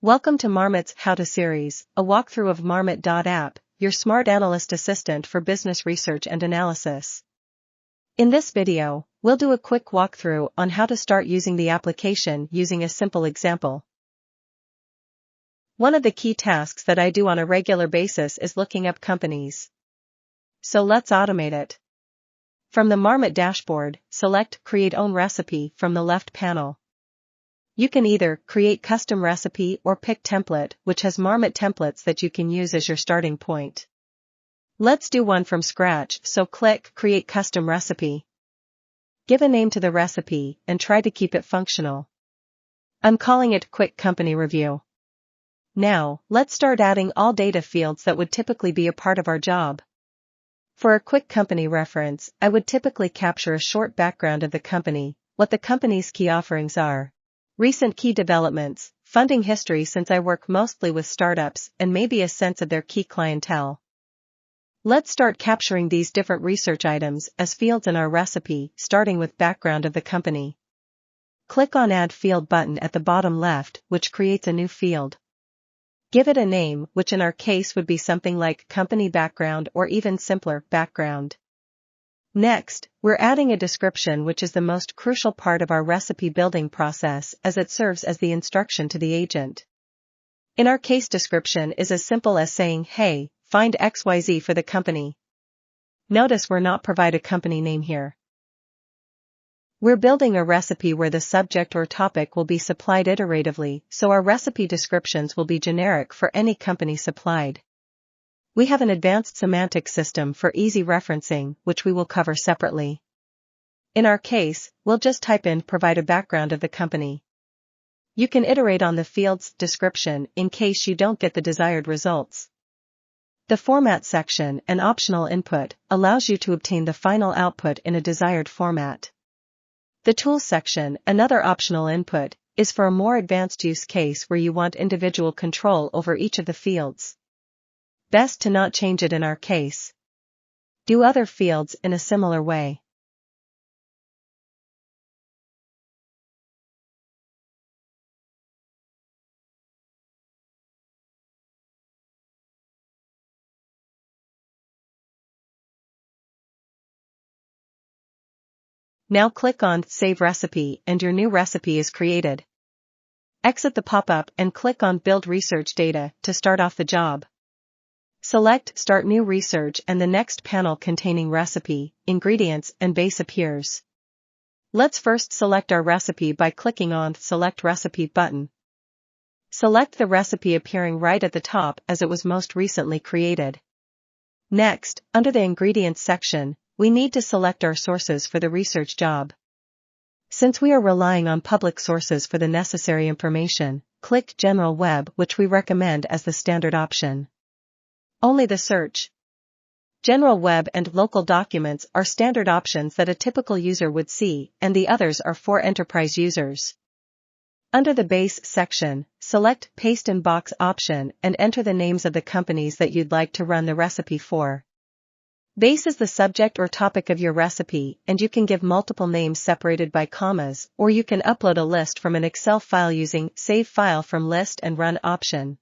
Welcome to Marmut's How To series, a walkthrough of Marmut.app, your smart analyst assistant for business research and analysis. In this video, we'll do a quick walkthrough on how to start using the application using a simple example. One of the key tasks that I do on a regular basis is looking up companies. So let's automate it. From the Marmut dashboard, select Create Own Recipe from the left panel. You can either create custom recipe or pick template, which has Marmut templates that you can use as your starting point. Let's do one from scratch, so click Create Custom Recipe. Give a name to the recipe and try to keep it functional. I'm calling it Quick Company Review. Now, let's start adding all data fields that would typically be a part of our job. For a quick company reference, I would typically capture a short background of the company, what the company's key offerings are, recent key developments, funding history since I work mostly with startups, and maybe a sense of their key clientele. Let's start capturing these different research items as fields in our recipe, starting with background of the company. Click on Add Field button at the bottom left, which creates a new field. Give it a name, which in our case would be something like company background or even simpler, background. Next, we're adding a description, which is the most crucial part of our recipe building process as it serves as the instruction to the agent. In our case, description is as simple as saying, "Hey, find XYZ for the company." Notice we're not provide a company name here. We're building a recipe where the subject or topic will be supplied iteratively, so our recipe descriptions will be generic for any company supplied. We have an advanced semantic system for easy referencing, which we will cover separately. In our case, we'll just type in provide a background of the company. You can iterate on the field's description in case you don't get the desired results. The format section, an optional input, allows you to obtain the final output in a desired format. The tools section, another optional input, is for a more advanced use case where you want individual control over each of the fields. Best to not change it in our case. Do other fields in a similar way. Now click on Save Recipe and your new recipe is created. Exit the pop-up and click on Build Research Data to start off the job. Select Start New Research and the next panel containing recipe, ingredients, and base appears. Let's first select our recipe by clicking on Select Recipe button. Select the recipe appearing right at the top as it was most recently created. Next, under the Ingredients section, we need to select our sources for the research job. Since we are relying on public sources for the necessary information, click General Web, which we recommend as the standard option. Only the search, General Web and Local Documents are standard options that a typical user would see, and the others are for enterprise users. Under the Base section, select Paste in Box option and enter the names of the companies that you'd like to run the recipe for. Base is the subject or topic of your recipe, and you can give multiple names separated by commas, or you can upload a list from an Excel file using Save File from List and Run option.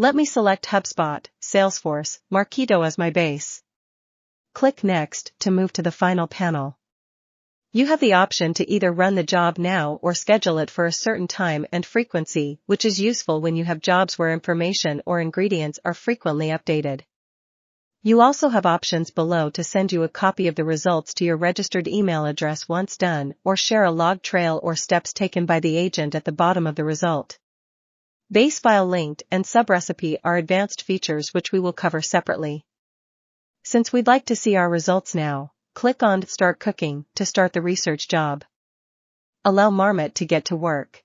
Let me select HubSpot, Salesforce, Marketo as my base. Click Next to move to the final panel. You have the option to either run the job now or schedule it for a certain time and frequency, which is useful when you have jobs where information or ingredients are frequently updated. You also have options below to send you a copy of the results to your registered email address once done, or share a log trail or steps taken by the agent at the bottom of the result. Base file linked and subrecipe are advanced features which we will cover separately. Since we'd like to see our results now, click on Start Cooking to start the research job. Allow Marmut to get to work.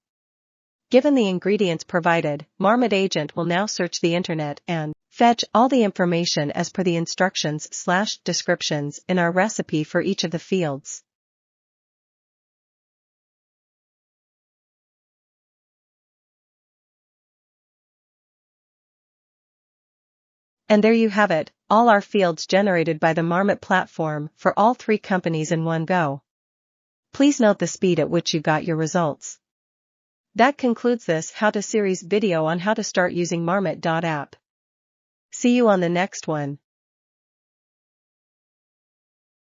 Given the ingredients provided, Marmut agent will now search the internet and fetch all the information as per the instructions/descriptions in our recipe for each of the fields. And there you have it, all our fields generated by the Marmut platform for all three companies in one go. Please note the speed at which you got your results. That concludes this How to series video on how to start using Marmut.app. See you on the next one.